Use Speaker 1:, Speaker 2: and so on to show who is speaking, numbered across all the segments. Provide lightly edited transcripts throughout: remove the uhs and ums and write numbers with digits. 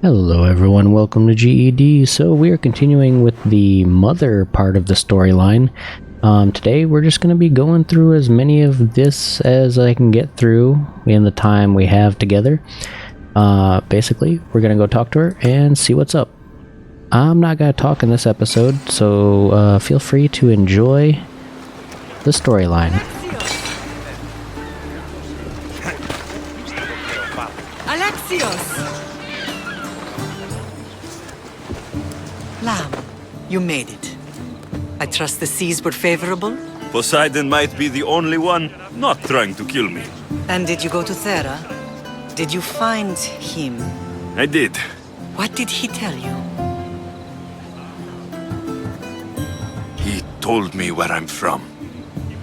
Speaker 1: Hello everyone, welcome to GED. So we are continuing with the mother part of the storyline. Today we're just going to be going through as many of this as I can get through in the time we have together. Basically, we're going to go talk to her and see what's up. I'm not going to talk in this episode, so feel free to enjoy the storyline.
Speaker 2: Alexios! Lamb, you made it. I trust the seas were favorable?
Speaker 3: Poseidon might be the only one not trying to kill me.
Speaker 2: And did you go to Thera? Did you find him?
Speaker 3: I did.
Speaker 2: What did he tell you?
Speaker 3: He told me where I'm from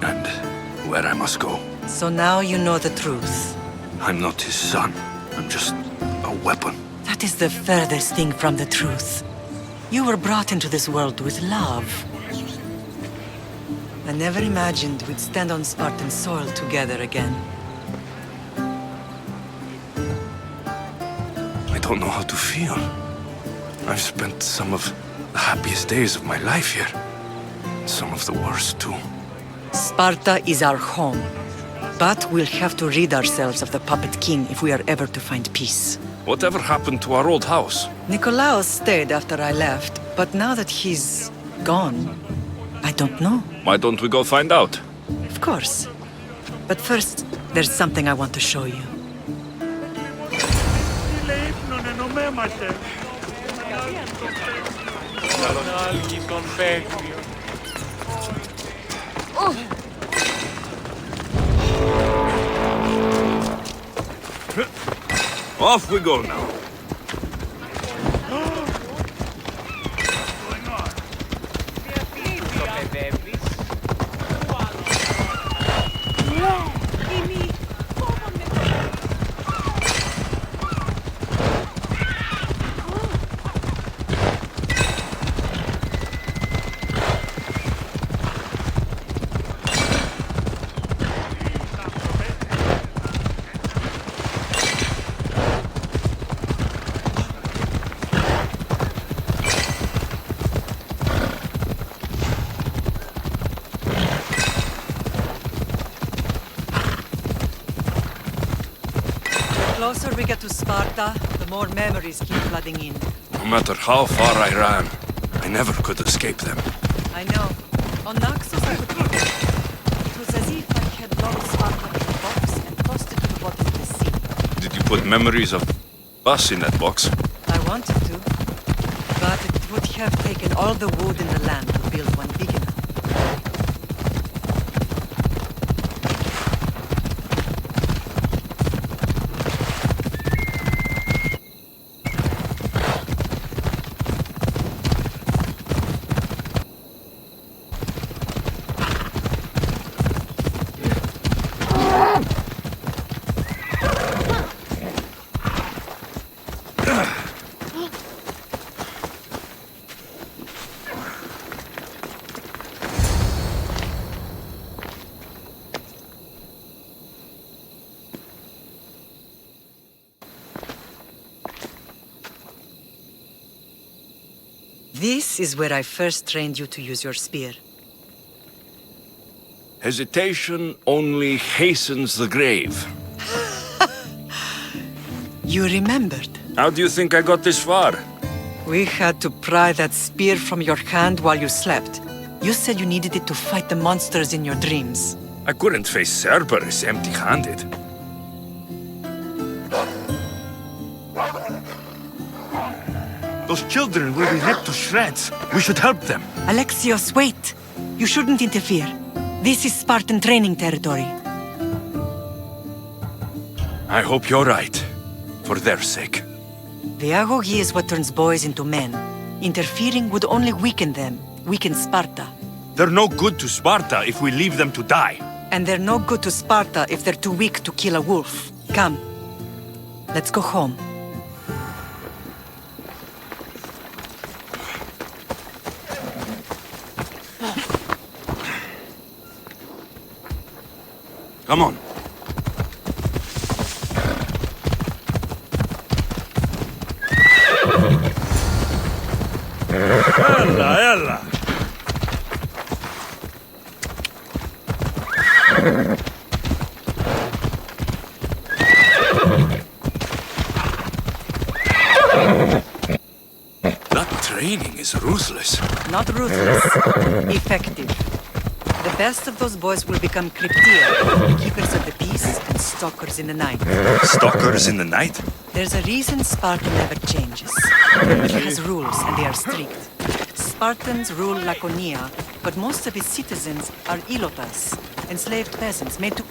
Speaker 3: and where I must go.
Speaker 2: So now you know the truth.
Speaker 3: I'm not his son. I'm just a weapon.
Speaker 2: That is the furthest thing from the truth. You were brought into this world with love. I never imagined we'd stand on Spartan soil together again.
Speaker 3: I don't know how to feel. I've spent some of the happiest days of my life here. Some of the worst, too.
Speaker 2: Sparta is our home. But we'll have to rid ourselves of the Puppet King if we are ever to find peace.
Speaker 3: Whatever happened to our old house?
Speaker 2: Nikolaos stayed after I left, but now that he's gone, I don't know.
Speaker 3: Why don't we go find out?
Speaker 2: Of course. But first, there's something I want to show you.
Speaker 3: Off we go now.
Speaker 2: The closer we get to Sparta, the more memories keep flooding in.
Speaker 3: No matter how far I ran, I never could escape them.
Speaker 2: I know. On Naxos I could feel it. It was as if I had locked Sparta in a box and tossed it to the bottom of the sea.
Speaker 3: Did you put memories of us in that box?
Speaker 2: I wanted to, but it would have taken all the wood in the land to build one big enough. This is where I first trained you to use your spear.
Speaker 3: Hesitation only hastens the grave.
Speaker 2: You remembered.
Speaker 3: How do you think I got this far?
Speaker 2: We had to pry that spear from your hand while you slept. You said you needed it to fight the monsters in your dreams.
Speaker 3: I couldn't face Cerberus empty-handed. Those children will be ripped to shreds. We should help them.
Speaker 2: Alexios, wait! You shouldn't interfere. This is Spartan training territory.
Speaker 3: I hope you're right. For their sake.
Speaker 2: The agogi is what turns boys into men. Interfering would only weaken them, weaken Sparta.
Speaker 3: They're no good to Sparta if we leave them to die.
Speaker 2: And they're no good to Sparta if they're too weak to kill a wolf. Come. Let's go home.
Speaker 3: Come on. That training is ruthless.
Speaker 2: Not ruthless. Effective. The best of those boys will become Cryptia, keepers of the peace and stalkers in the night.
Speaker 3: Stalkers in the night?
Speaker 2: There's a reason Sparta never changes. It has rules, and they are strict. Spartans rule Laconia, but most of its citizens are ilotas, enslaved peasants made to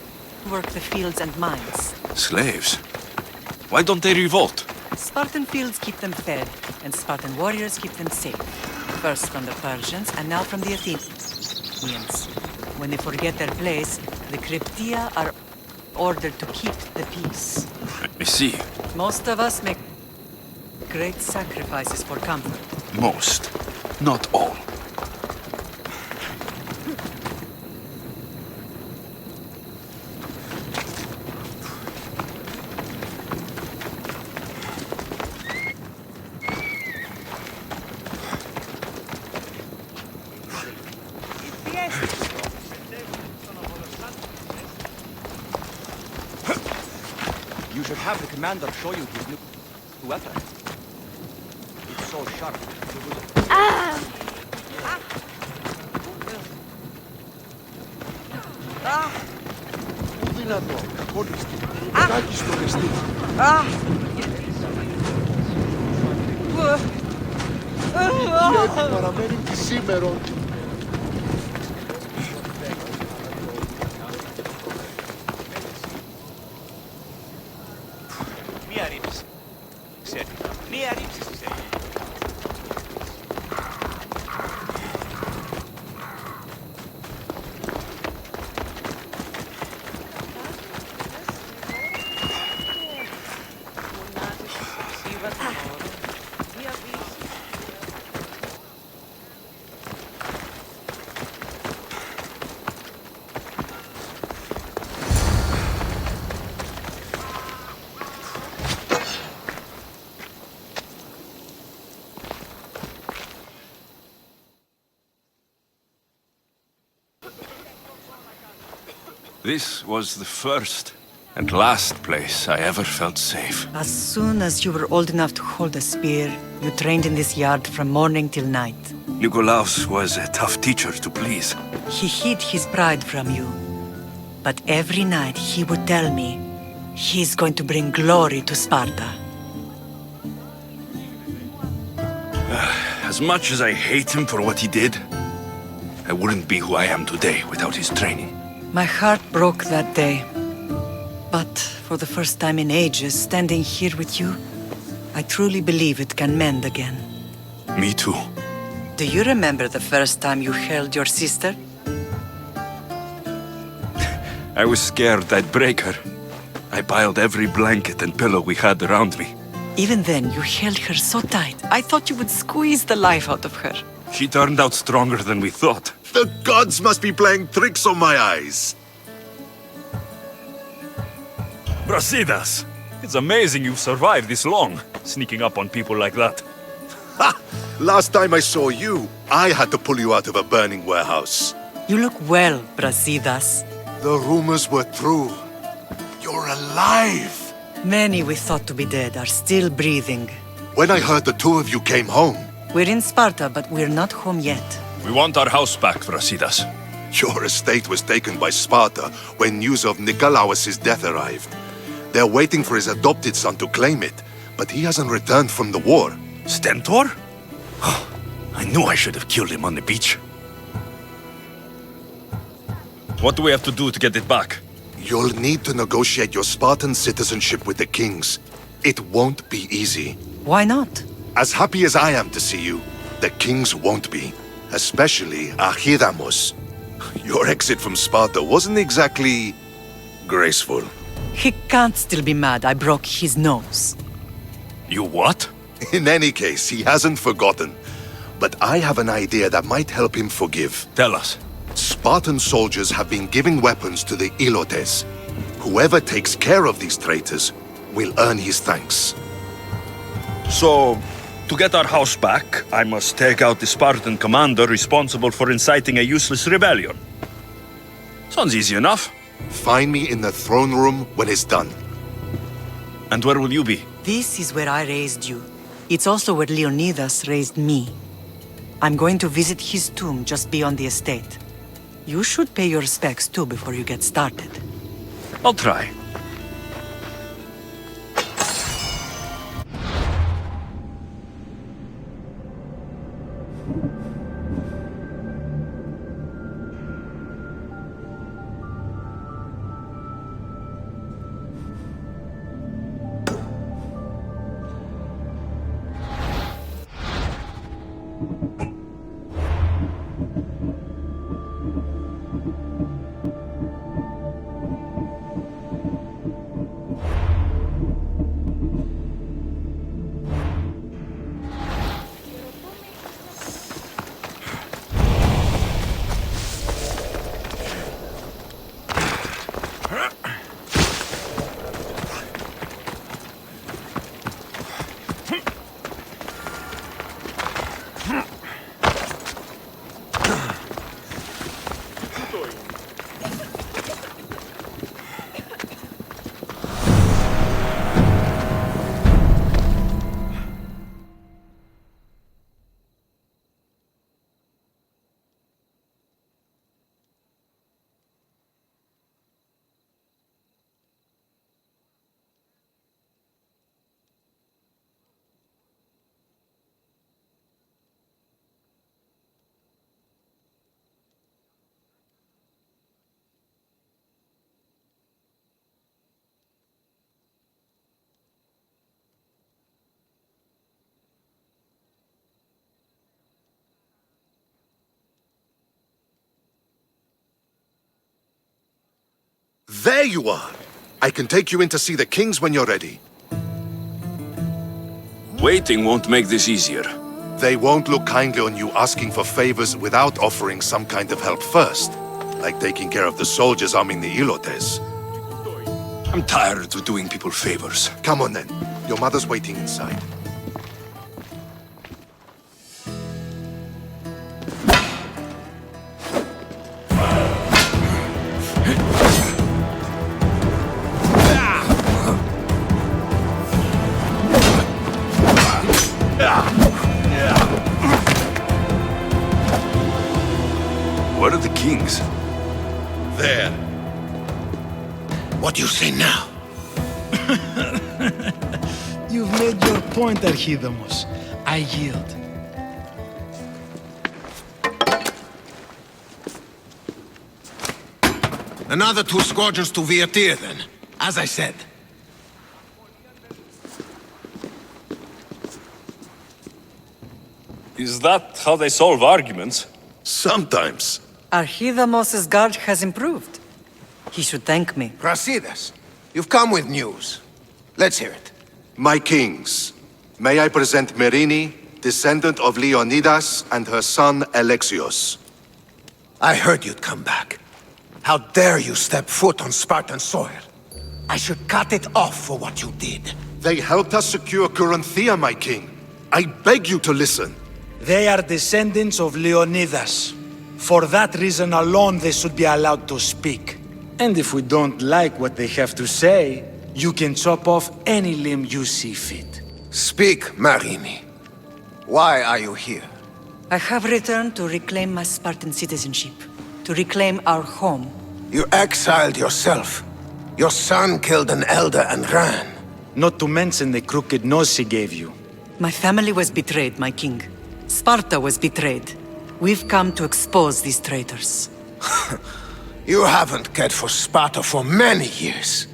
Speaker 2: work the fields and mines.
Speaker 3: Slaves? Why don't they revolt?
Speaker 2: Spartan fields keep them fed, and Spartan warriors keep them safe. First from the Persians, and now from the Athenians. When they forget their place, the Cryptia are ordered to keep the peace.
Speaker 3: I see.
Speaker 2: Most of us make great sacrifices for comfort.
Speaker 3: Most. Not all.
Speaker 4: You should have the commander show you his new weapon. It's so sharp.
Speaker 5: Δυνατό, καθόλιστη. Κάκι στο ρεστή. Και παραμένει τη σήμερον.
Speaker 4: Μία ρύψη. Ξέρει. Μία ρύψη ξέρει.
Speaker 3: This was the first and last place I ever felt safe.
Speaker 2: As soon as you were old enough to hold a spear, you trained in this yard from morning till night.
Speaker 3: Nikolaos was a tough teacher to please.
Speaker 2: He hid his pride from you. But every night he would tell me, he's going to bring glory to Sparta.
Speaker 3: As much as I hate him for what he did, I wouldn't be who I am today without his training.
Speaker 2: My heart broke that day. But for the first time in ages, standing here with you, I truly believe it can mend again.
Speaker 3: Me too.
Speaker 2: Do you remember the first time you held your sister?
Speaker 3: I was scared I'd break her. I piled every blanket and pillow we had around me.
Speaker 2: Even then, you held her so tight. I thought you would squeeze the life out of her.
Speaker 3: She turned out stronger than we thought.
Speaker 5: The gods must be playing tricks on my eyes.
Speaker 6: Brasidas! It's amazing you've survived this long, sneaking up on people like that.
Speaker 5: Ha! Last time I saw you, I had to pull you out of a burning warehouse.
Speaker 2: You look well, Brasidas.
Speaker 5: The rumors were true. You're alive!
Speaker 2: Many we thought to be dead are still breathing.
Speaker 5: When I heard the two of you came home,
Speaker 2: We're in Sparta, but we're not home yet.
Speaker 3: We want our house back, Brasidas.
Speaker 5: your estate was taken by Sparta when news of Nikolaos' death arrived. They're waiting for his adopted son to claim it, but he hasn't returned from the war.
Speaker 3: Stentor? I knew I should have killed him on the beach. What do we have to do to get it back?
Speaker 5: You'll need to negotiate your Spartan citizenship with the kings. It won't be easy.
Speaker 2: Why not?
Speaker 5: As happy as I am to see you, the kings won't be. Especially Archidamos. Your exit from Sparta wasn't exactly graceful.
Speaker 2: He can't still be mad I broke his nose.
Speaker 3: You what?
Speaker 5: In any case, he hasn't forgotten. But I have an idea that might help him forgive.
Speaker 3: Tell us.
Speaker 5: Spartan soldiers have been giving weapons to the Ilotes. Whoever takes care of these traitors will earn his thanks.
Speaker 6: So, to get our house back, I must take out the Spartan commander responsible for inciting a useless rebellion.
Speaker 3: Sounds easy enough.
Speaker 5: Find me in the throne room when it's done.
Speaker 3: And where will you be?
Speaker 2: This is where I raised you. It's also where Leonidas raised me. I'm going to visit his tomb just beyond the estate. You should pay your respects too before you get started.
Speaker 3: I'll try.
Speaker 5: There you are! I can take you in to see the kings when you're ready.
Speaker 3: Waiting won't make this easier.
Speaker 5: They won't look kindly on you asking for favors without offering some kind of help first. Like taking care of the soldiers arming the Ilotes.
Speaker 3: I'm tired of doing people favors.
Speaker 5: Come on then. Your mother's waiting inside.
Speaker 3: Where are the kings?
Speaker 5: There.
Speaker 7: What do you say now?
Speaker 8: You've made your point, Archidamos. I yield.
Speaker 7: Another 2 squadrons to Viatir, then. As I said.
Speaker 6: Is that how they solve arguments?
Speaker 5: Sometimes.
Speaker 2: Archidamos's guard has improved. He should thank me.
Speaker 7: Brasidas, you've come with news. Let's hear it.
Speaker 5: My kings, may I present Merini, descendant of Leonidas, and her son Alexios.
Speaker 7: I heard you'd come back. How dare you step foot on Spartan soil? I should cut it off for what you did.
Speaker 5: They helped us secure Corinthia, my king. I beg you to listen.
Speaker 8: They are descendants of Leonidas. For that reason alone, they should be allowed to speak. And if we don't like what they have to say, you can chop off any limb you see fit.
Speaker 7: Speak, Marini. Why are you here?
Speaker 2: I have returned to reclaim my Spartan citizenship, to reclaim our home.
Speaker 7: You exiled yourself. Your son killed an elder and ran.
Speaker 8: Not to mention the crooked nose he gave you.
Speaker 2: My family was betrayed, my king. Sparta was betrayed. We've come to expose these traitors.
Speaker 7: You haven't cared for Sparta for many years.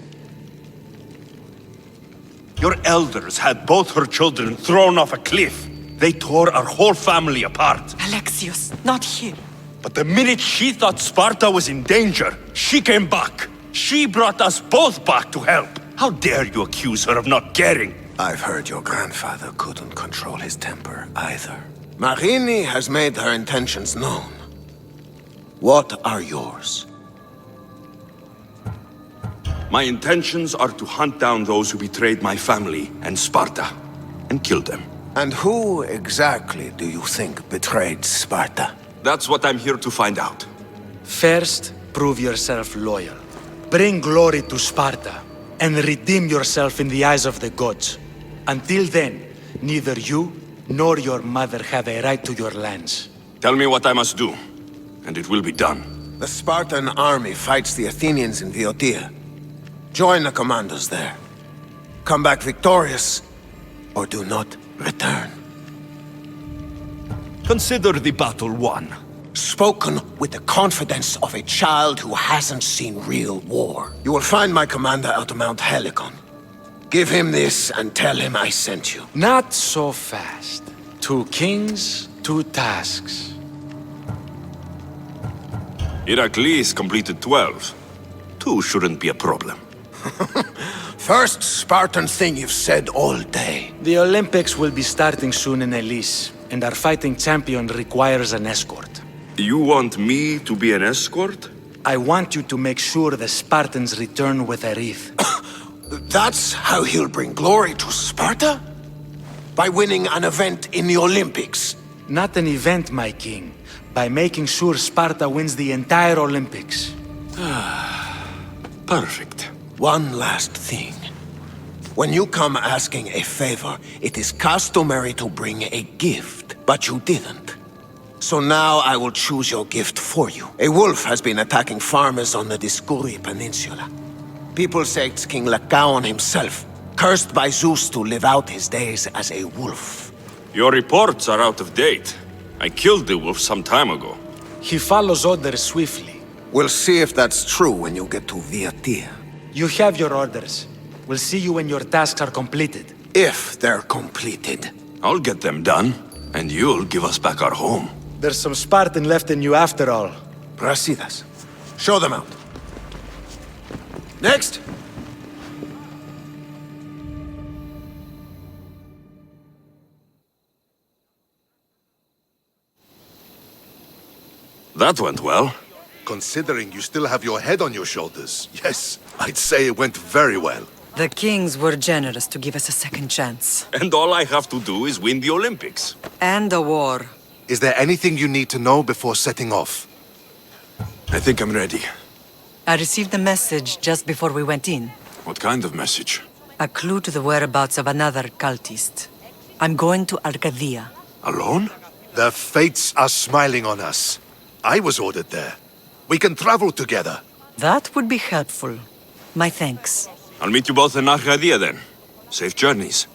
Speaker 9: Your elders had both her children thrown off a cliff. They tore our whole family apart.
Speaker 2: Alexios, not here.
Speaker 9: But the minute she thought Sparta was in danger, she came back. She brought us both back to help. How dare you accuse her of not caring?
Speaker 7: I've heard your grandfather couldn't control his temper either. Marini has made her intentions known. What are yours?
Speaker 9: My intentions are to hunt down those who betrayed my family and Sparta, and kill them.
Speaker 7: And who exactly do you think betrayed Sparta?
Speaker 9: That's what I'm here to find out.
Speaker 8: First, prove yourself loyal. Bring glory to Sparta, and redeem yourself in the eyes of the gods. Until then, neither you nor your mother have a right to your lands.
Speaker 9: Tell me what I must do, and it will be done.
Speaker 7: The Spartan army fights the Athenians in Boeotia. Join the commandos there. Come back victorious, or do not return.
Speaker 9: Consider the battle won.
Speaker 7: Spoken with the confidence of a child who hasn't seen real war. You will find my commander at Mount Helicon. Give him this and tell him I sent you.
Speaker 8: Not so fast. 2 kings, 2 tasks.
Speaker 6: Heracles completed 12. 2 shouldn't be a problem.
Speaker 7: First Spartan thing you've said all day.
Speaker 8: The Olympics will be starting soon in Elise, and our fighting champion requires an escort.
Speaker 6: You want me to be an escort?
Speaker 8: I want you to make sure the Spartans return with a wreath.
Speaker 7: That's how he'll bring glory to Sparta? By winning an event in the Olympics?
Speaker 8: Not an event, my king. By making sure Sparta wins the entire Olympics.
Speaker 6: Perfect.
Speaker 7: One last thing. When you come asking a favor, it is customary to bring a gift, but you didn't. So now I will choose your gift for you. A wolf has been attacking farmers on the Discuri Peninsula. People say it's King Lycaon himself, cursed by Zeus to live out his days as a wolf.
Speaker 6: Your reports are out of date. I killed the wolf some time ago.
Speaker 8: He follows orders swiftly.
Speaker 7: We'll see if that's true when you get to Boeotia.
Speaker 8: You have your orders. We'll see you when your tasks are completed.
Speaker 7: If they're completed.
Speaker 6: I'll get them done, and you'll give us back our home.
Speaker 8: There's some Spartan left in you after all.
Speaker 7: Brasidas, show them out. Next!
Speaker 6: That went well.
Speaker 5: Considering you still have your head on your shoulders, yes, I'd say it went very well.
Speaker 2: The kings were generous to give us a second chance.
Speaker 6: And all I have to do is win the Olympics.
Speaker 2: And a war.
Speaker 5: Is there anything you need to know before setting off?
Speaker 6: I think I'm ready.
Speaker 2: I received a message just before we went in.
Speaker 6: What kind of message?
Speaker 2: A clue to the whereabouts of another cultist. I'm going to Arcadia.
Speaker 6: Alone?
Speaker 5: The fates are smiling on us. I was ordered there. We can travel together.
Speaker 2: That would be helpful. My thanks.
Speaker 6: I'll meet you both in Arcadia then. Safe journeys.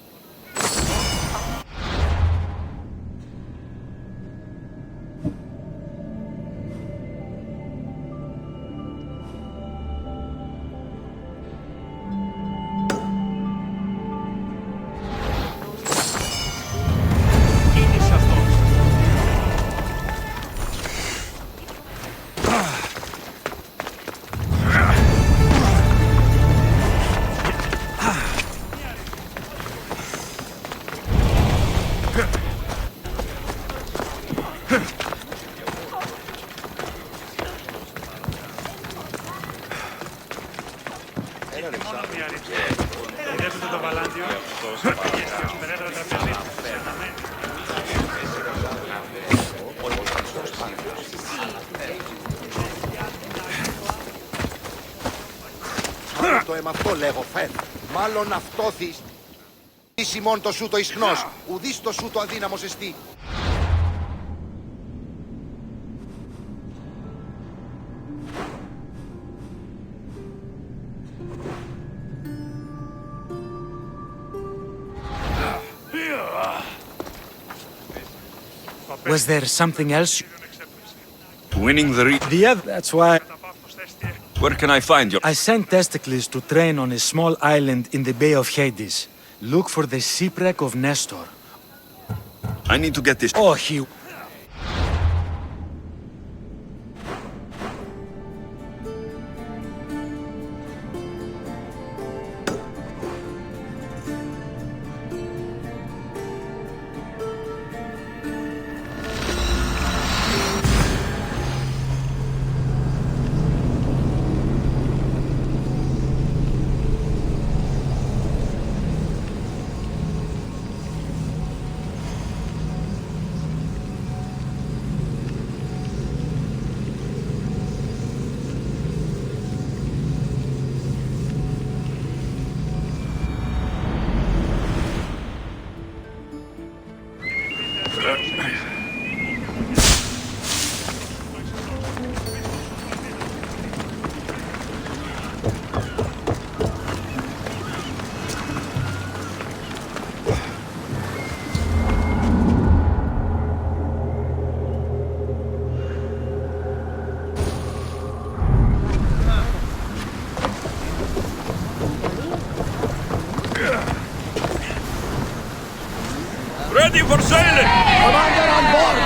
Speaker 10: Το αίμα αυτό λέγω φεν. Μάλλον αυτόθης. Ίσιμον το σου το ισχνός. Ουδείς το σου το αδύναμος εστί.
Speaker 8: Was there something else?
Speaker 6: Winning the
Speaker 8: That's why
Speaker 6: Where can I find you?
Speaker 8: I sent Testicles to train on a small island in the Bay of Hades. Look for the shipwreck of Nestor.
Speaker 6: I need to get this.
Speaker 8: Oh, he...
Speaker 6: Ready for sailing!
Speaker 10: Commander on board!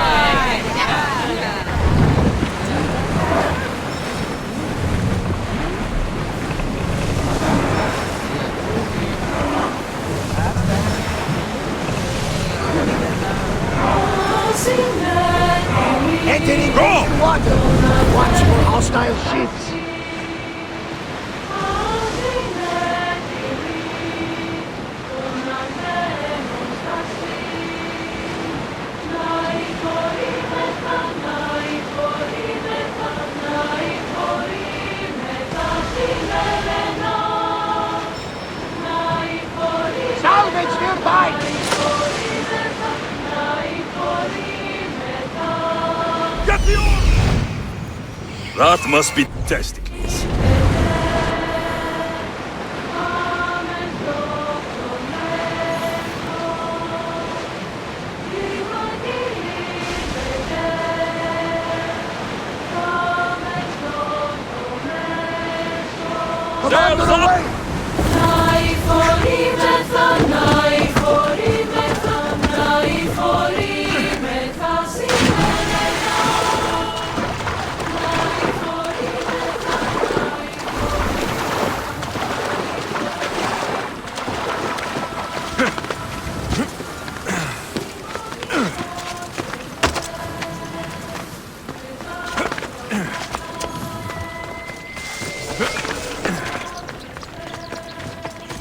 Speaker 10: Entering
Speaker 6: Go!
Speaker 10: water! Watch for hostile ships! Salvage nearby!
Speaker 6: Get the oar! That must be testicles.
Speaker 10: Commander
Speaker 6: Sails up!
Speaker 10: away!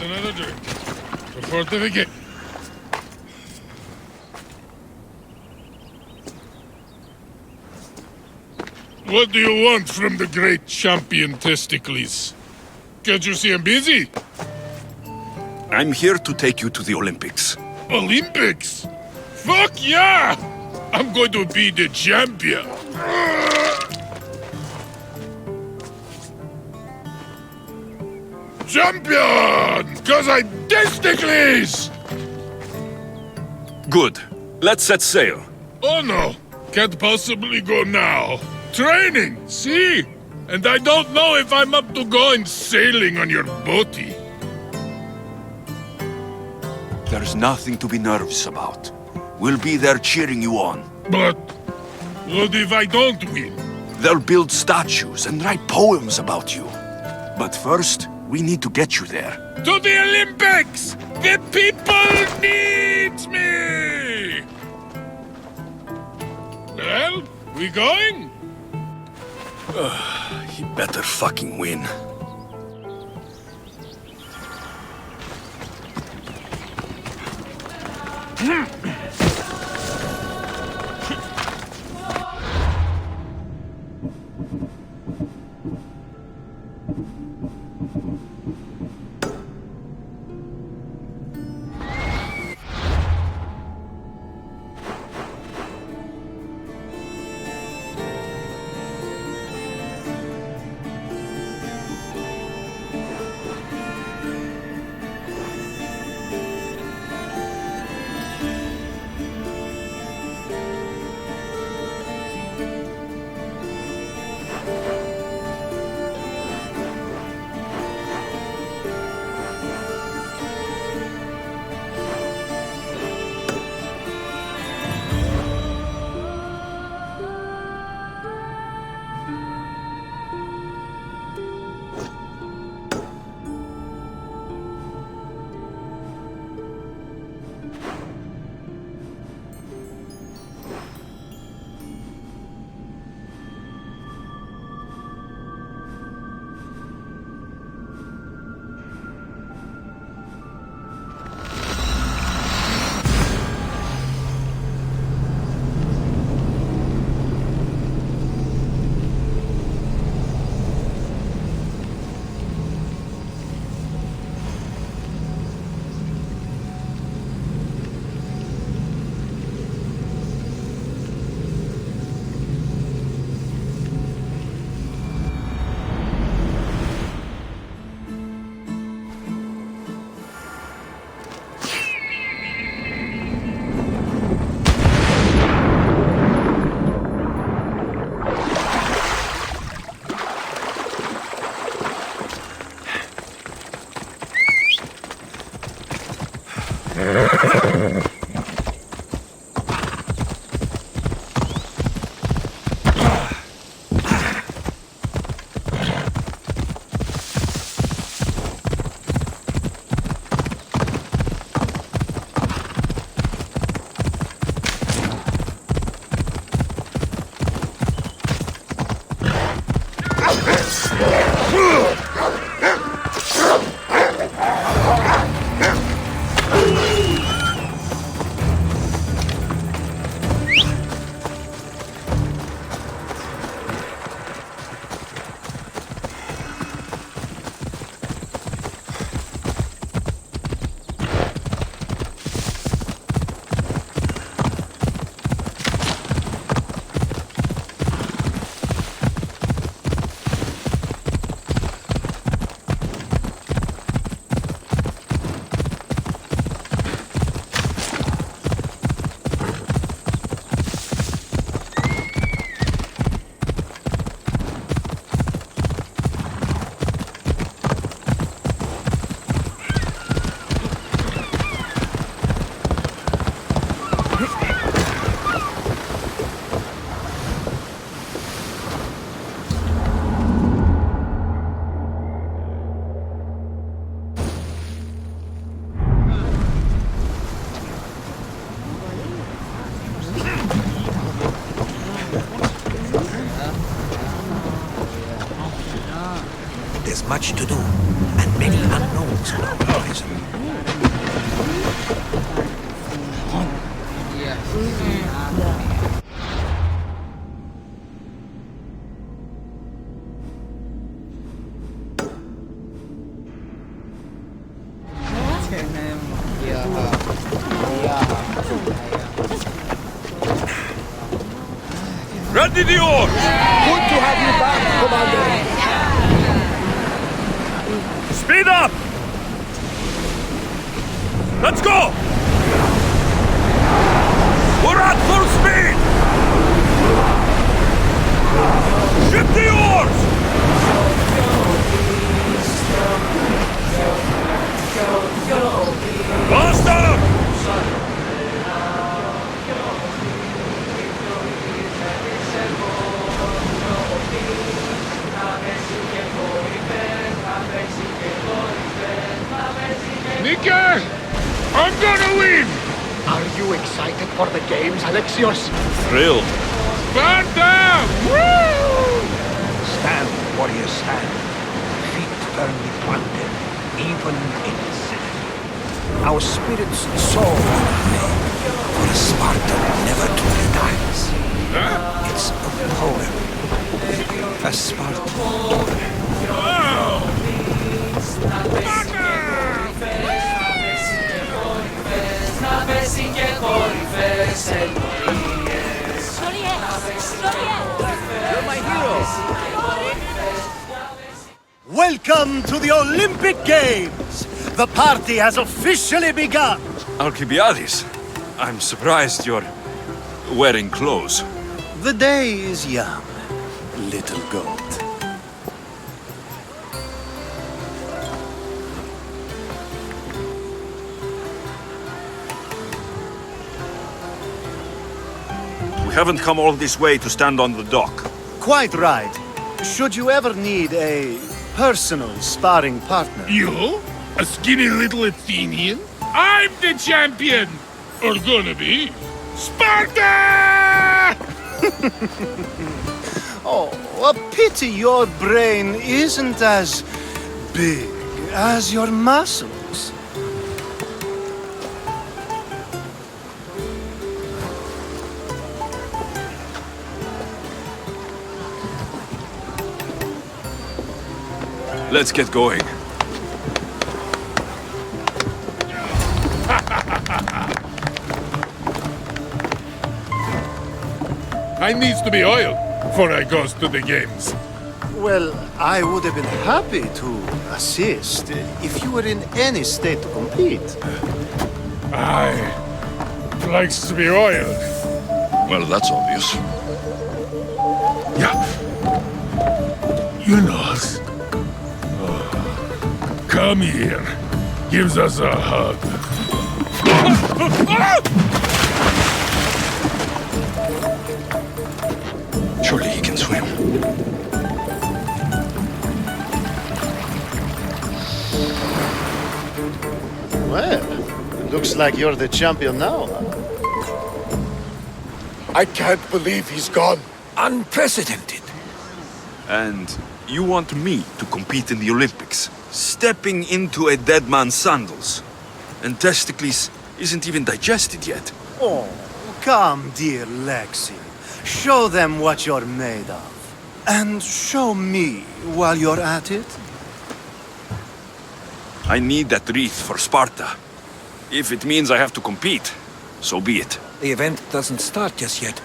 Speaker 11: Another drink. Before the begin. What do you want from the great champion Testicles? Can't you see I'm busy?
Speaker 3: I'm here to take you to the Olympics.
Speaker 11: Olympics? Fuck yeah! I'm going to be the champion. Champion! Cause I Testicles!
Speaker 6: Good. Let's set sail.
Speaker 11: Oh no, can't possibly go now. Training, see? And I don't know if I'm up to going sailing on your boaty.
Speaker 3: There's nothing to be nervous about. We'll be there cheering you on.
Speaker 11: But what if I don't win?
Speaker 3: They'll build statues and write poems about you. But first, we need to get you there.
Speaker 11: To the Olympics! The people need me! Well, we going?
Speaker 3: He better fucking win.
Speaker 7: much to do, and many unknowns on the horizon.
Speaker 6: Ready the oars!
Speaker 10: Good to have you back, Commander.
Speaker 6: Speed up! Let's go! We're at full speed! Ship the oars! Faster!
Speaker 11: Nika! I'm gonna win!
Speaker 10: Are you excited for the games, Alexios?
Speaker 6: Thrilled.
Speaker 11: Sparta! Woo!
Speaker 7: Stand, warriors, stand. Feet firmly planted, even in sand. Our spirits soar on high, for a Spartan never truly dies.
Speaker 11: Huh?
Speaker 7: It's a poem. A Spartan poem.
Speaker 11: Wow!
Speaker 8: You're my hero! Welcome to the Olympic Games! The party has officially begun!
Speaker 6: Alcibiades, I'm surprised you're wearing clothes.
Speaker 8: The day is young, little goat.
Speaker 6: We haven't come all this way to stand on the dock.
Speaker 8: Quite right. Should you ever need a personal sparring partner?
Speaker 11: You? A skinny little Athenian? I'm the champion! Or gonna be. Sparta!
Speaker 8: Oh, a pity your brain isn't as big as your muscles.
Speaker 6: Let's get going.
Speaker 11: I needs to be oil before I goes to the games.
Speaker 8: Well, I would have been happy to assist if you were in any state to compete.
Speaker 11: Aye. Likes to be oiled.
Speaker 3: Well, that's obvious.
Speaker 11: Yeah. You know. Come here. Gives us a hug.
Speaker 3: Surely he can swim.
Speaker 8: Well, looks like you're the champion now.
Speaker 10: I can't believe he's gone.
Speaker 7: Unprecedented.
Speaker 6: And you want me to compete in the Olympics? Stepping into a dead man's sandals. And Testicles isn't even digested yet.
Speaker 8: Oh, come, dear Lexi. Show them what you're made of. And show me while you're at it.
Speaker 6: I need that wreath for Sparta. If it means I have to compete, so be it.
Speaker 7: The event doesn't start just yet.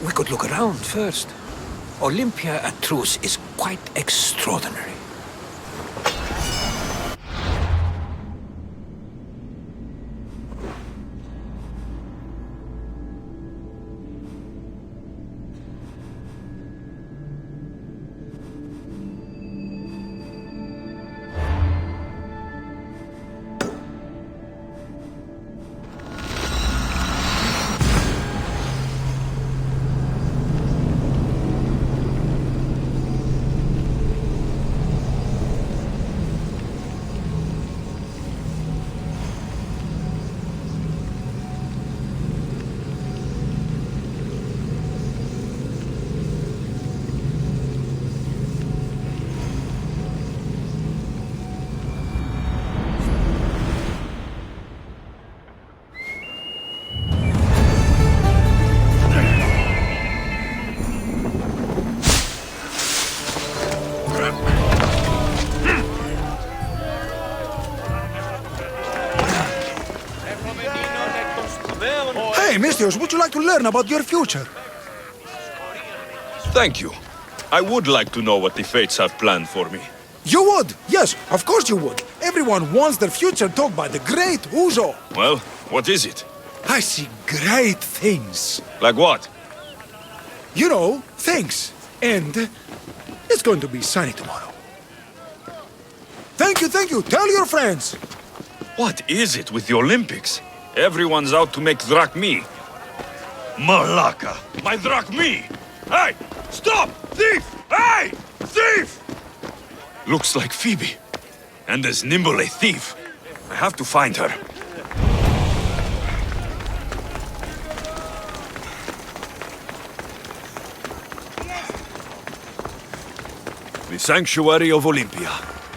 Speaker 7: We could look around first. Olympia at truce is quite extraordinary.
Speaker 8: Hey, Misthios, would you like to learn about your future?
Speaker 6: Thank you. I would like to know what the fates have planned for me.
Speaker 8: You would? Yes, of course you would. Everyone wants their future told by the great Uzo.
Speaker 6: Well, what is it?
Speaker 8: I see great things.
Speaker 6: Like what?
Speaker 8: You know, things. And it's going to be sunny tomorrow. Thank you, thank you. Tell your friends.
Speaker 6: What is it with the Olympics? Everyone's out to make drachmi. Malaka! My drachmi! Hey! Stop! Thief! Hey! Thief! Looks like Phoebe. And as nimble a thief. I have to find her. The Sanctuary of Olympia,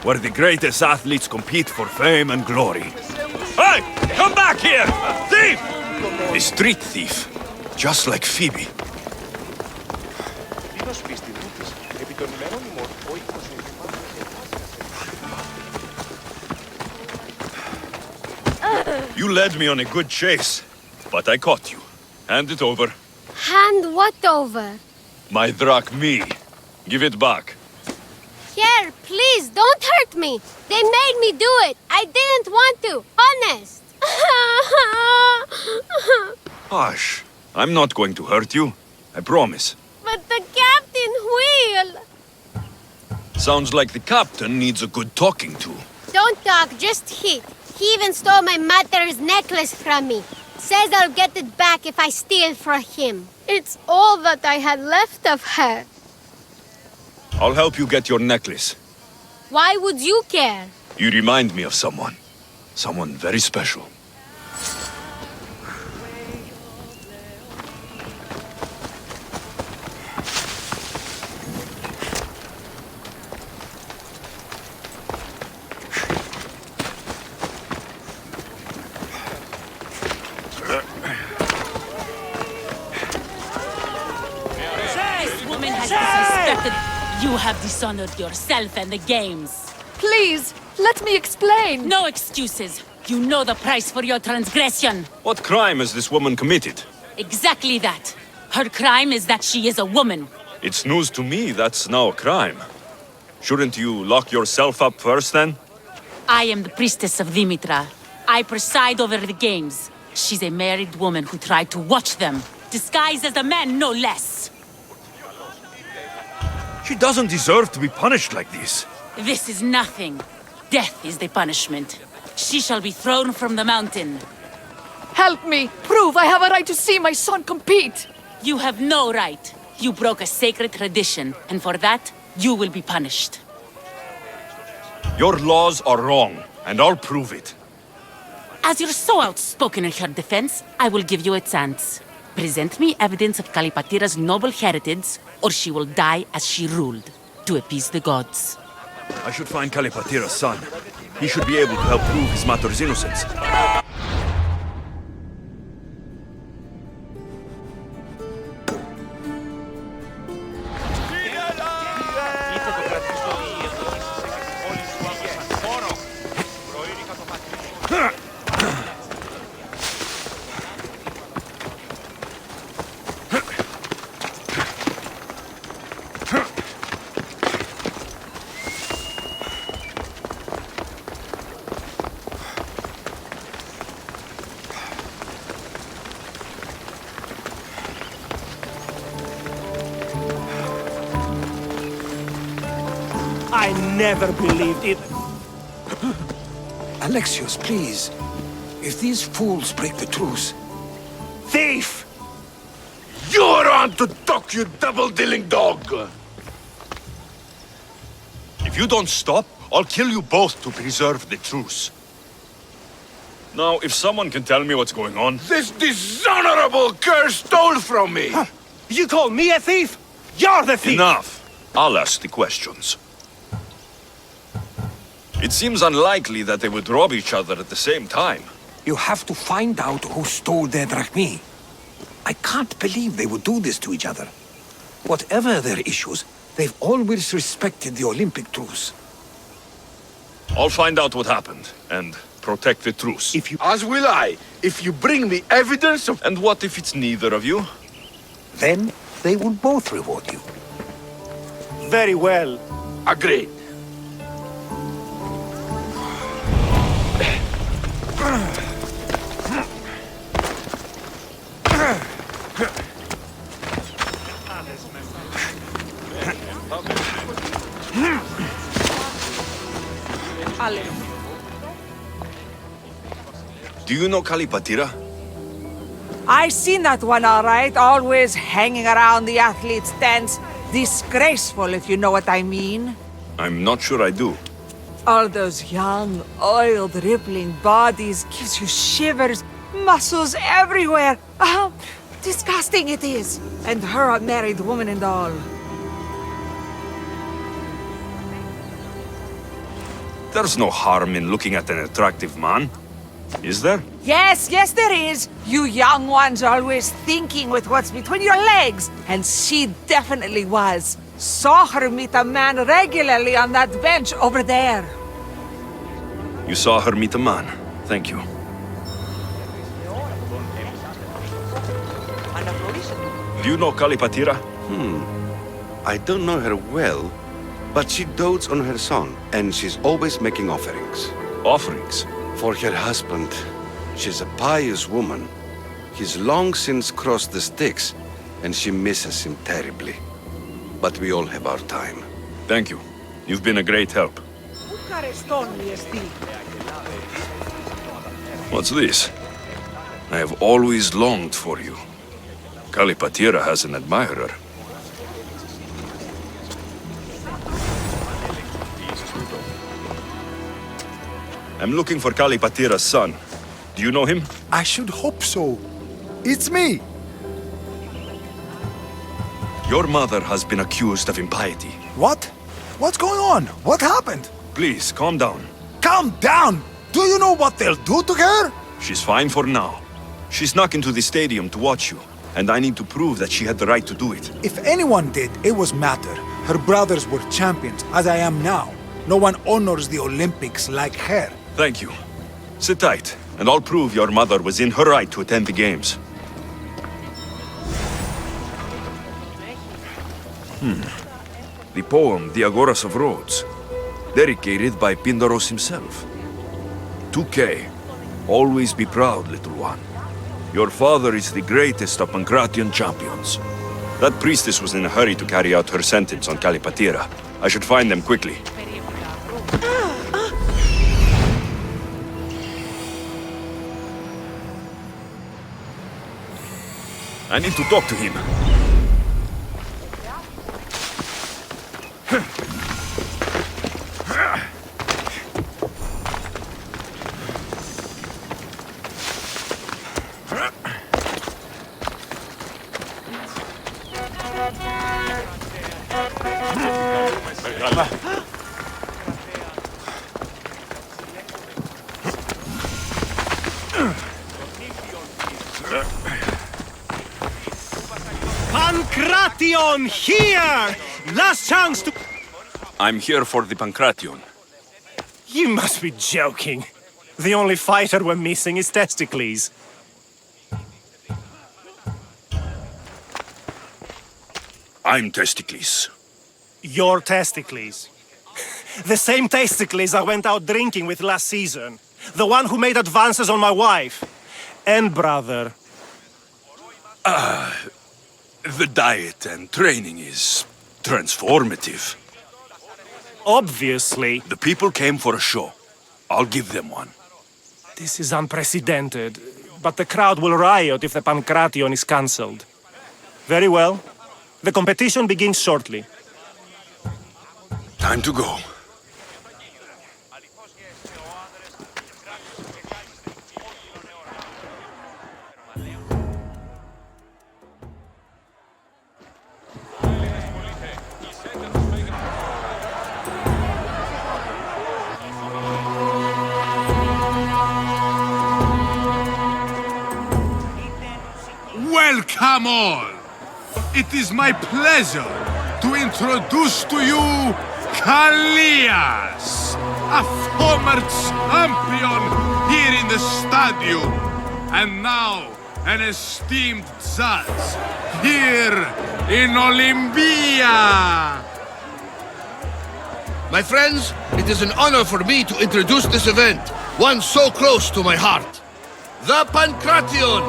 Speaker 6: where the greatest athletes compete for fame and glory. Hey! Come back here! Thief! A street thief. Just like Phoebe. You led me on a good chase, but I caught you. Hand it over.
Speaker 12: Hand what over?
Speaker 6: My drachmi. Give it back.
Speaker 12: Here, please, don't hurt me. They made me do it. I didn't want to. Honest.
Speaker 6: Hush. I'm not going to hurt you. I promise.
Speaker 12: But the captain will.
Speaker 6: Sounds like the captain needs a good talking to.
Speaker 12: Don't talk, just hit. He even stole my mother's necklace from me. Says I'll get it back if I steal from him. It's all that I had left of her.
Speaker 6: I'll help you get your necklace.
Speaker 12: Why would you care?
Speaker 6: You remind me of someone. Someone very special.
Speaker 13: This woman has disrespected. You have dishonored yourself and the games.
Speaker 14: Please, let me explain.
Speaker 13: No excuses. You know the price for your transgression.
Speaker 6: What crime has this woman committed?
Speaker 13: Exactly that. Her crime is that she is a woman.
Speaker 6: It's news to me that's now a crime. Shouldn't you lock yourself up first, then?
Speaker 13: I am the priestess of Dimitra. I preside over the games. She's a married woman who tried to watch them, disguised as a man, no less.
Speaker 6: She doesn't deserve to be punished like this.
Speaker 13: This is nothing. Death is the punishment. She shall be thrown from the mountain.
Speaker 14: Help me. Prove I have a right to see my son compete.
Speaker 13: You have no right. You broke a sacred tradition, and for that, you will be punished.
Speaker 6: Your laws are wrong, and I'll prove it.
Speaker 13: As you're so outspoken in her defense, I will give you a chance. Present me evidence of Kalipatira's noble heritage, or she will die as she ruled, to appease the gods.
Speaker 6: I should find Kalipatira's son. He should be able to help prove his mother's innocence.
Speaker 15: I never believed it. Alexios, please. If these fools break the truce... Thief!
Speaker 5: You're on to talk, you double-dealing dog!
Speaker 6: If you don't stop, I'll kill you both to preserve the truce. Now, if someone can tell me what's going on...
Speaker 5: This dishonorable cur stole from me!
Speaker 15: Huh. You call me a thief? You're the thief!
Speaker 6: Enough! I'll ask the questions. It seems unlikely that they would rob each other at the same time.
Speaker 15: You have to find out who stole their drachmi. I can't believe they would do this to each other. Whatever their issues, they've always respected the Olympic truce.
Speaker 6: I'll find out what happened, and protect the truce.
Speaker 9: As will I, if you bring me evidence of...
Speaker 6: And what if it's neither of you?
Speaker 15: Then they will both reward you.
Speaker 9: Very well. Agreed.
Speaker 6: Do you know Kalipatira?
Speaker 16: I seen that one all right, always hanging around the athletes' tents. Disgraceful, if you know what I mean.
Speaker 6: I'm not sure I do.
Speaker 16: All those young, oiled, rippling bodies gives you shivers, muscles everywhere. Oh, disgusting it is. And her a married woman and all.
Speaker 6: There's no harm in looking at an attractive man, is there?
Speaker 16: Yes, yes there is. You young ones always thinking with what's between your legs. And she definitely was. Saw her meet a man regularly on that bench over there.
Speaker 6: You saw her meet a man. Thank you. Do you know Kalipatira?
Speaker 17: I don't know her well, but she dotes on her son, and she's always making offerings.
Speaker 6: Offerings?
Speaker 17: For her husband. She's a pious woman. He's long since crossed the Styx, and she misses him terribly. But we all have our time.
Speaker 6: Thank you. You've been a great help. What's this? I have always longed for you. Kalipatira has an admirer. I'm looking for Kalipatira's son. Do you know him?
Speaker 18: I should hope so. It's me!
Speaker 6: Your mother has been accused of impiety.
Speaker 18: What? What's going on? What happened?
Speaker 6: Please, calm down.
Speaker 18: Calm down! Do you know what they'll do to her?
Speaker 6: She's fine for now. She snuck into the stadium to watch you, and I need to prove that she had the right to do it.
Speaker 18: If anyone did, it was Matter. Her brothers were champions, as I am now. No one honors the Olympics like her.
Speaker 6: Thank you. Sit tight, and I'll prove your mother was in her right to attend the games. The poem, The Agoras of Rhodes, dedicated by Pindaros himself. 2K. Always be proud, little one. Your father is the greatest of Pancratian champions. That priestess was in a hurry to carry out her sentence on Kalipatira. I should find them quickly. I need to talk to him.
Speaker 19: Pancration, here! Last chance to...
Speaker 6: I'm here for the Pancration.
Speaker 19: You must be joking. The only fighter we're missing is Testicles.
Speaker 6: I'm Testicles.
Speaker 19: Your Testicles. The same Testicles I went out drinking with last season. The one who made advances on my wife. And brother.
Speaker 6: The diet and training is transformative.
Speaker 19: Obviously.
Speaker 6: The people came for a show. I'll give them one.
Speaker 19: This is unprecedented, but the crowd will riot if the Pancration is cancelled. Very well. The competition begins shortly.
Speaker 6: Time to go.
Speaker 11: Welcome all! It is my pleasure to introduce to you Kalias, a former champion here in the stadium, and now an esteemed judge here in Olympia.
Speaker 10: My friends, it is an honor for me to introduce this event, one so close to my heart. The Pancration!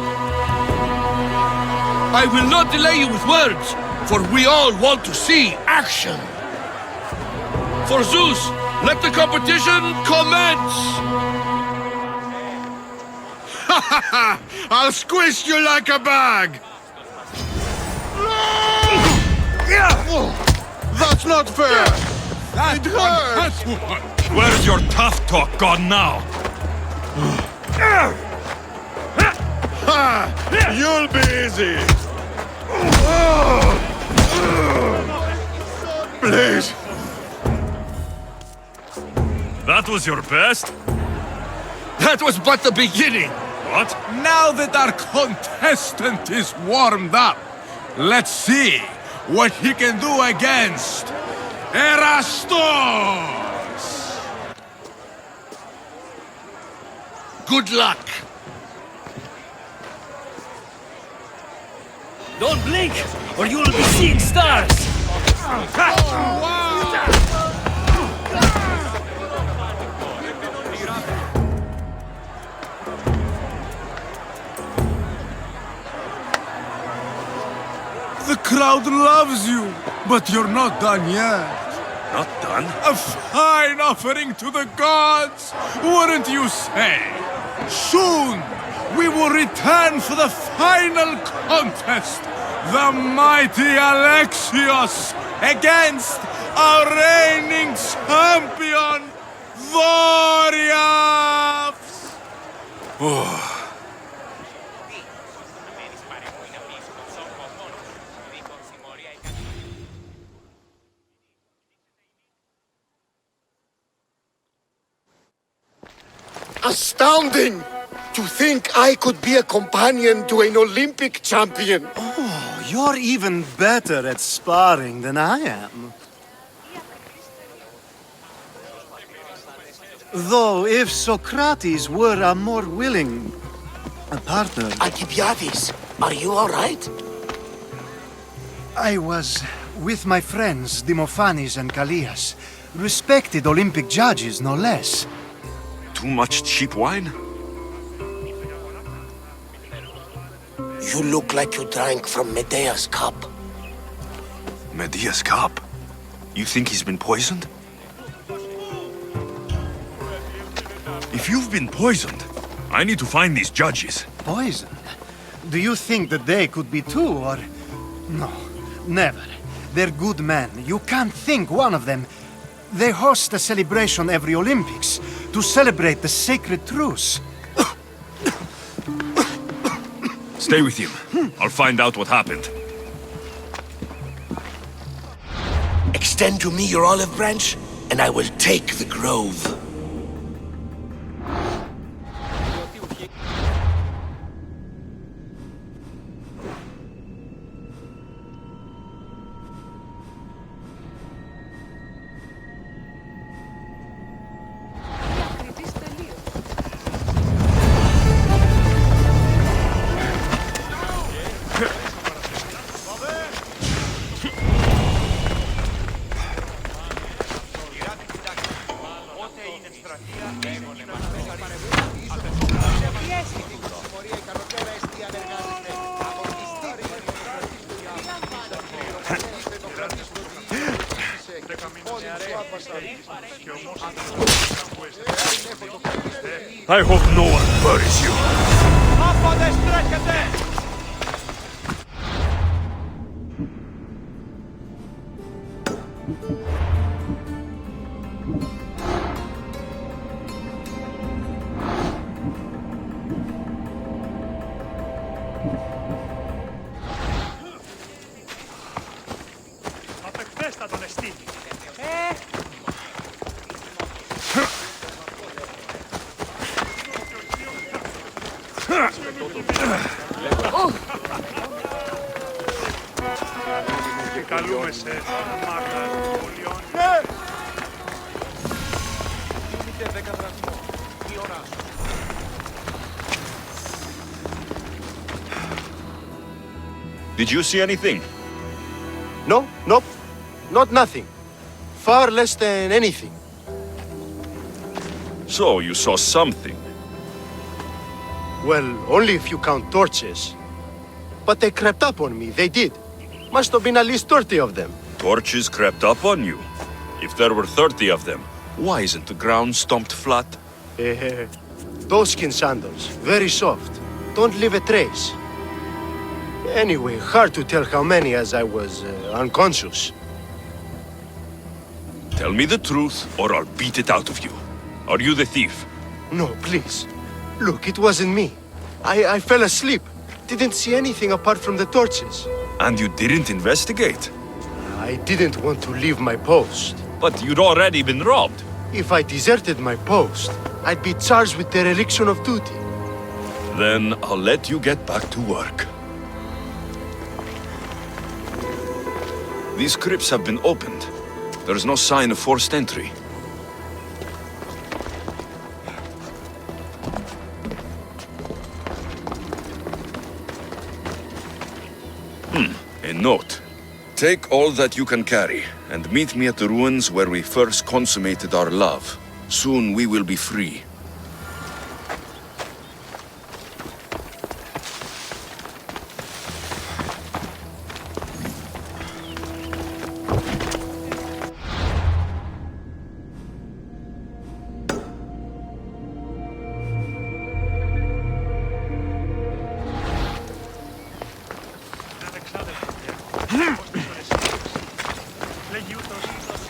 Speaker 10: I will not delay you with words, for we all want to see action. For Zeus, let the competition commence!
Speaker 11: Ha ha ha! I'll squish you like a bag! That's not fair! It hurts!
Speaker 6: Where's your tough talk gone now?
Speaker 11: Ha! You'll be easy! Please!
Speaker 6: That was your best?
Speaker 10: That was but the beginning!
Speaker 6: What?
Speaker 11: Now that our contestant is warmed up, let's see what he can do against Erastos!
Speaker 10: Good luck!
Speaker 9: Don't blink, or you will be seeing stars!
Speaker 11: The crowd loves you, but you're not done yet.
Speaker 6: Not done?
Speaker 11: A fine offering to the gods, wouldn't you say? Soon, we will return for the final contest. The mighty Alexios against our reigning champion, Doriaths! Oh.
Speaker 10: Astounding! To think I could be a companion to an Olympic champion!
Speaker 19: Oh, you're even better at sparring than I am. Though, if Socrates were a more willing partner...
Speaker 7: Alcibiades, are you all right?
Speaker 19: I was with my friends Demophanes and Callias, respected Olympic judges, no less.
Speaker 6: Too much cheap wine?
Speaker 7: You look like you drank from Medea's cup.
Speaker 6: Medea's cup? You think he's been poisoned? If you've been poisoned, I need to find these judges.
Speaker 19: Poisoned? Do you think that they could be too, or... No, never. They're good men. You can't think one of them. They host a celebration every Olympics to celebrate the sacred truce.
Speaker 6: Stay with him. I'll find out what happened.
Speaker 7: Extend to me your olive branch, and I will take the grove.
Speaker 6: I hope no one buries you. Did you see anything?
Speaker 20: No, nope. Not nothing. Far less than anything.
Speaker 6: So, you saw something.
Speaker 20: Well, only if you count torches. But they crept up on me, they did. Must have been at least 30 of them.
Speaker 6: Torches crept up on you. If there were 30 of them, why isn't the ground stomped flat?
Speaker 20: Those skin sandals, very soft. Don't leave a trace. Anyway, hard to tell how many as I was unconscious.
Speaker 6: Tell me the truth, or I'll beat it out of you. Are you the thief?
Speaker 20: No, please. Look, it wasn't me. I fell asleep. Didn't see anything apart from the torches.
Speaker 6: And you didn't investigate?
Speaker 20: I didn't want to leave my post.
Speaker 6: But you'd already been robbed.
Speaker 20: If I deserted my post, I'd be charged with dereliction of duty.
Speaker 6: Then I'll let you get back to work. These crypts have been opened. There's no sign of forced entry. A note. Take all that you can carry, and meet me at the ruins where we first consummated our love. Soon we will be free.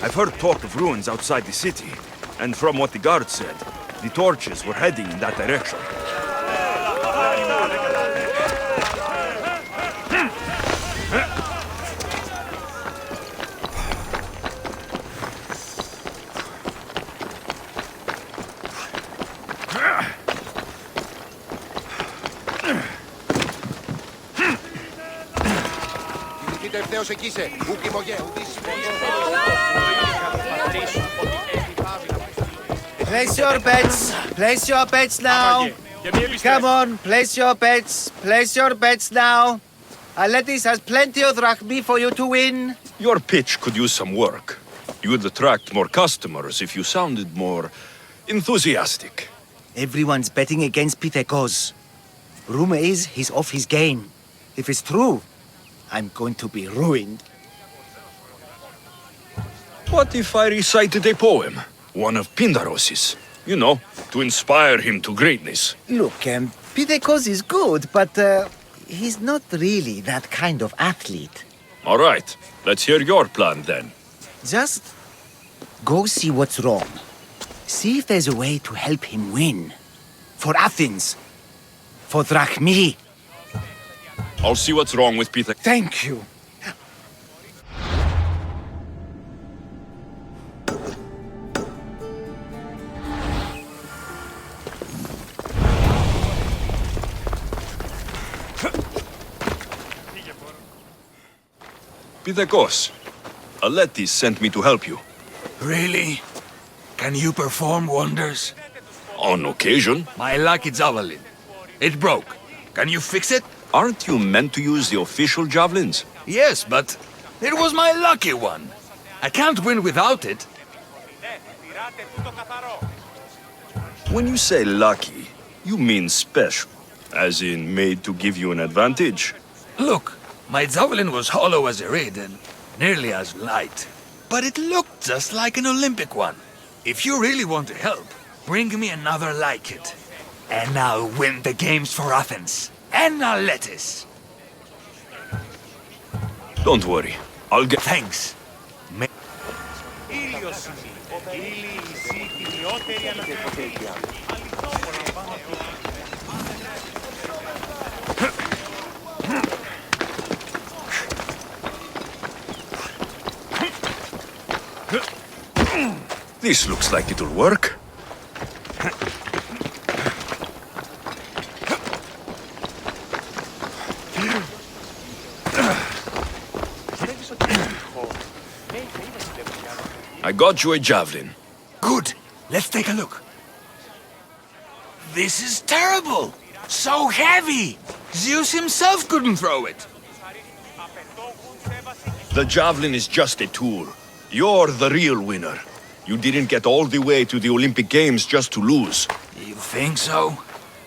Speaker 6: I've heard talk of ruins outside the city, and from what the guard said, the torches were heading in that direction.
Speaker 21: Place your bets. Place your bets now. Come on, place your bets. Place your bets now. Aletis has plenty of drachmi for you to win.
Speaker 6: Your pitch could use some work. You would attract more customers if you sounded more enthusiastic.
Speaker 21: Everyone's betting against Pitekos. Rumor is he's off his game. If it's true, I'm going to be ruined.
Speaker 6: What if I recited a poem? One of Pindaros's. You know, to inspire him to greatness.
Speaker 21: Look, Pitekos is good, but he's not really that kind of athlete.
Speaker 6: All right, let's hear your plan then.
Speaker 21: Just go see what's wrong. See if there's a way to help him win. For Athens. For drachmi.
Speaker 6: I'll see what's wrong with Peter.
Speaker 21: Thank you.
Speaker 6: Pitekos, Aletis sent me to help you.
Speaker 10: Really? Can you perform wonders?
Speaker 6: On occasion.
Speaker 10: My lucky javelin. It broke. Can you fix it?
Speaker 6: Aren't you meant to use the official javelins?
Speaker 10: Yes, but it was my lucky one. I can't win without it.
Speaker 6: When you say lucky, you mean special. As in made to give you an advantage.
Speaker 10: Look, my javelin was hollow as a reed and nearly as light. But it looked just like an Olympic one. If you really want to help, bring me another like it. And I'll win the games for Athens. And Aletis.
Speaker 6: Don't worry. I'll get...
Speaker 10: Thanks.
Speaker 6: This looks like it'll work. I got you a javelin.
Speaker 10: Good. Let's take a look. This is terrible. So heavy. Zeus himself couldn't throw it.
Speaker 6: The javelin is just a tool. You're the real winner. You didn't get all the way to the Olympic Games just to lose.
Speaker 10: You think so?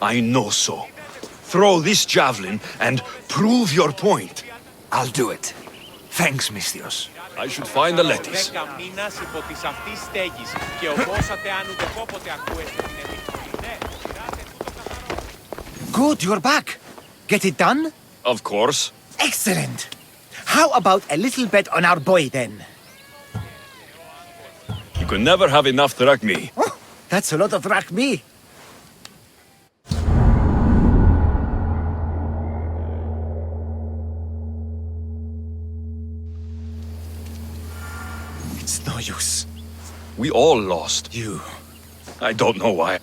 Speaker 6: I know so. Throw this javelin and prove your point.
Speaker 10: I'll do it. Thanks, Misthios.
Speaker 6: I should find the lettuce.
Speaker 21: Good, you're back. Get it done?
Speaker 6: Of course.
Speaker 21: Excellent. How about a little bet on our boy, then?
Speaker 6: You can never have enough drachmi.
Speaker 21: Oh, that's a lot of drachmi. It's no use.
Speaker 6: We all lost.
Speaker 21: You.
Speaker 6: I don't know why.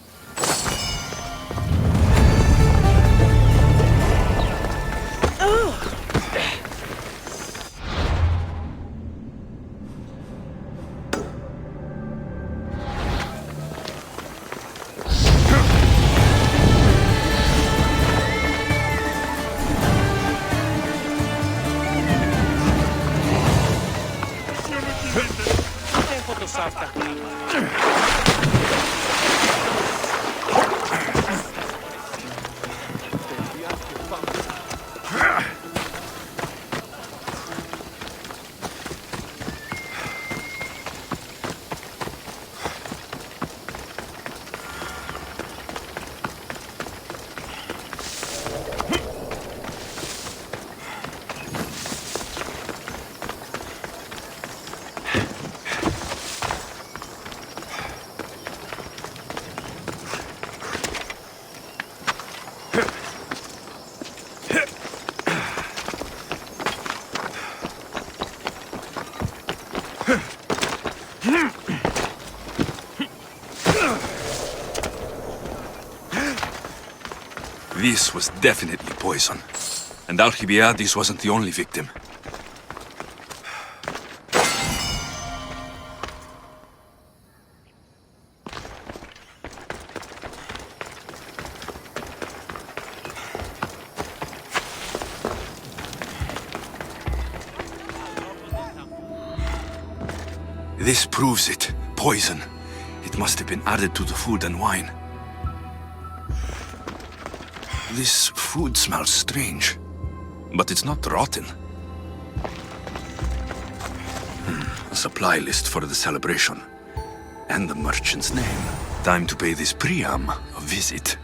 Speaker 3: This was definitely poison. And Alcibiades wasn't the only victim. This proves it. Poison. It must have been added to the food and wine. This food smells strange, but it's not rotten. A supply list for the celebration, and the merchant's name. Time to pay this Priam a visit.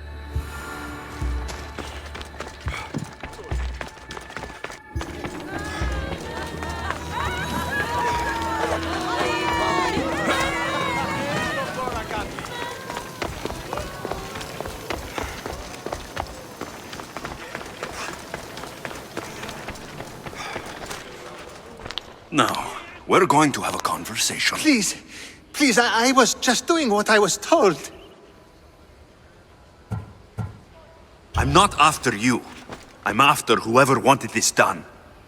Speaker 3: Now, we're going to have a conversation.
Speaker 19: Please, please, I was just doing what I was told.
Speaker 3: I'm not after you. I'm after whoever wanted this done.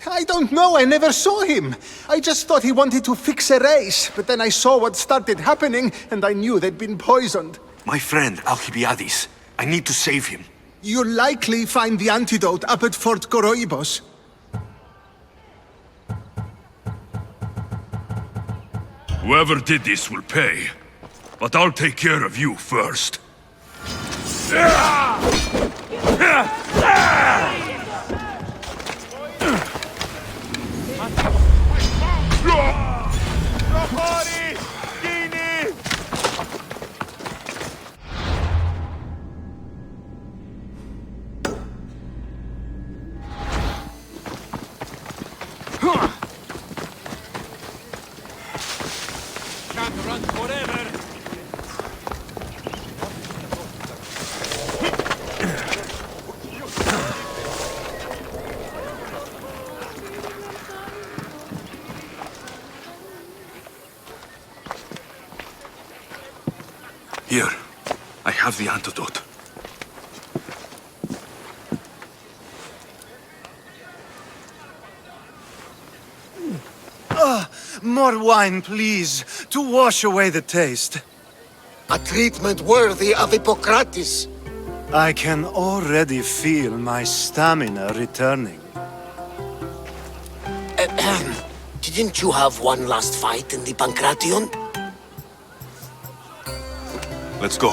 Speaker 19: I don't know, I never saw him. I just thought he wanted to fix a race, but then I saw what started happening, and I knew they'd been poisoned.
Speaker 3: My friend, Alcibiades. I need to save him.
Speaker 19: You'll likely find the antidote up at Fort Coroibos.
Speaker 11: Whoever did this will pay. But I'll take care of you first.
Speaker 6: Can't run forever.
Speaker 3: Here, I have the antidote.
Speaker 19: More wine, please, to wash away the taste.
Speaker 7: A treatment worthy of Hippocrates.
Speaker 19: I can already feel my stamina returning.
Speaker 7: Did Didn't you have one last fight in the Pancration?
Speaker 6: Let's go.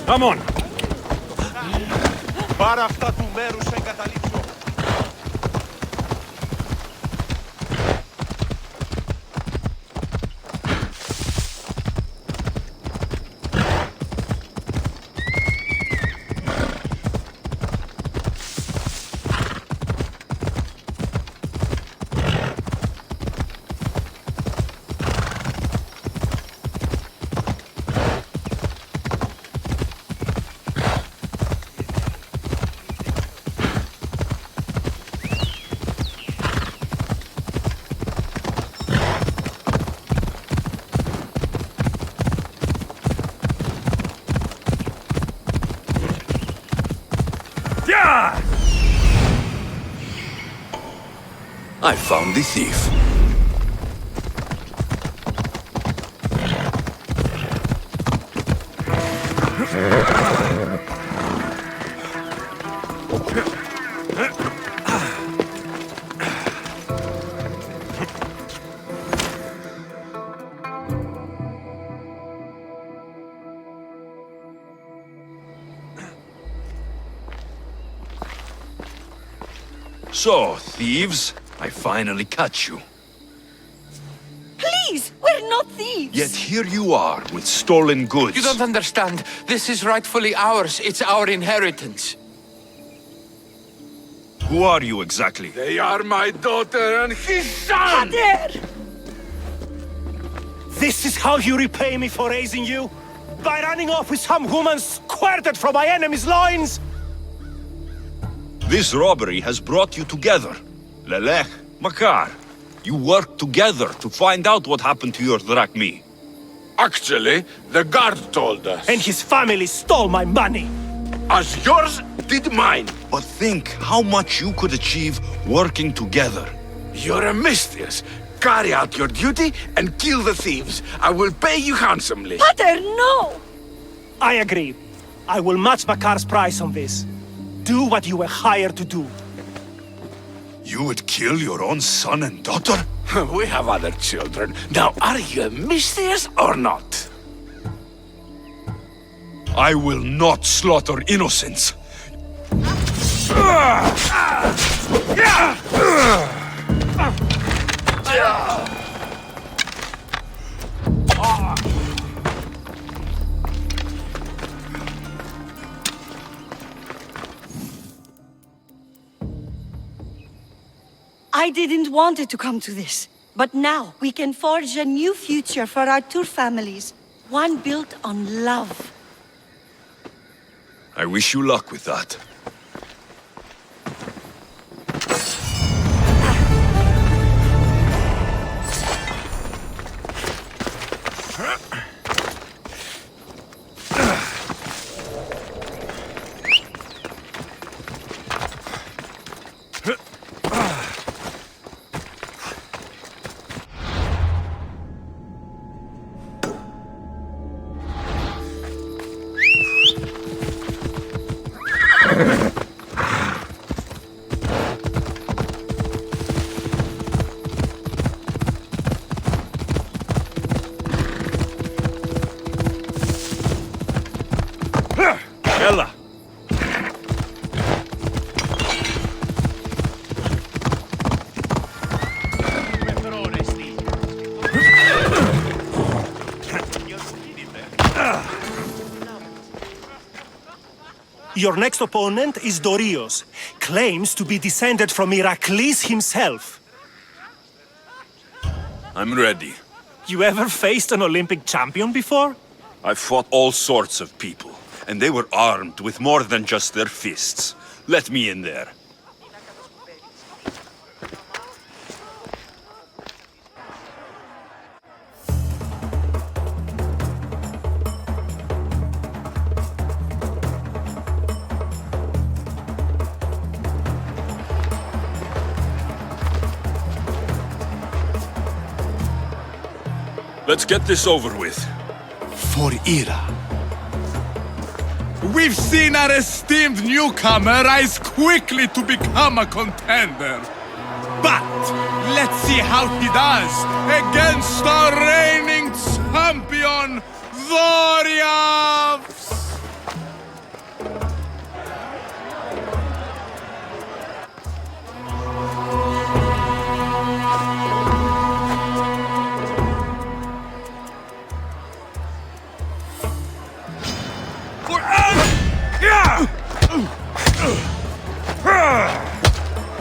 Speaker 9: Come on!
Speaker 1: Πάρ' αυτά του μέρους σε εγκαταλείψω.
Speaker 6: I found the thief. So, thieves, I finally catch you.
Speaker 22: Please, we're not thieves.
Speaker 6: Yet here you are with stolen goods.
Speaker 23: You don't understand. This is rightfully ours. It's our inheritance.
Speaker 6: Who are you exactly?
Speaker 9: They are my daughter and his son!
Speaker 22: Father!
Speaker 24: This is how you repay me for raising you? By running off with some woman squirted from my enemy's loins?
Speaker 6: This robbery has brought you together. Lelech, Makar, you worked together to find out what happened to your drachmi.
Speaker 9: Actually, the guard told us.
Speaker 24: And his family stole my money.
Speaker 9: As yours did mine.
Speaker 6: But think how much you could achieve working together.
Speaker 9: You're a mistress. Carry out your duty and kill the thieves. I will pay you handsomely.
Speaker 22: Father, no!
Speaker 24: I agree. I will match Makar's price on this. Do what you were hired to do.
Speaker 6: You would kill your own son and daughter?
Speaker 9: We have other children. Now, are you a mistress or not?
Speaker 6: I will not slaughter innocents.
Speaker 22: I didn't want it to come to this. But now we can forge a new future for our two families. One built on love.
Speaker 6: I wish you luck with that. Ella!
Speaker 24: Your next opponent is Dorios. Claims to be descended from Heracles himself.
Speaker 6: I'm ready.
Speaker 24: You ever faced an Olympic champion before?
Speaker 6: I've fought all sorts of people, and they were armed with more than just their fists. Let me in there. Let's get this over with.
Speaker 11: For Ira. We've seen our esteemed newcomer rise quickly to become a contender. But let's see how he does against our reigning champion, Doriath!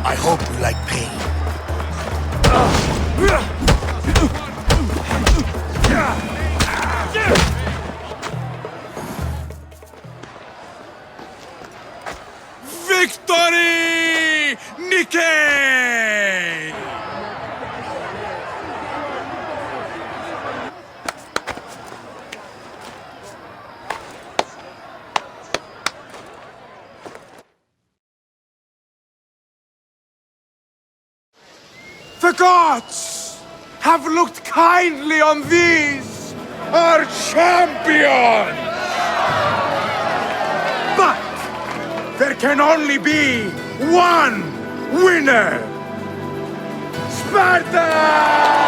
Speaker 18: I hope you like pain.
Speaker 11: Victory! Nikkei! The gods have looked kindly on these, our champions! But there can only be one winner! Sparta!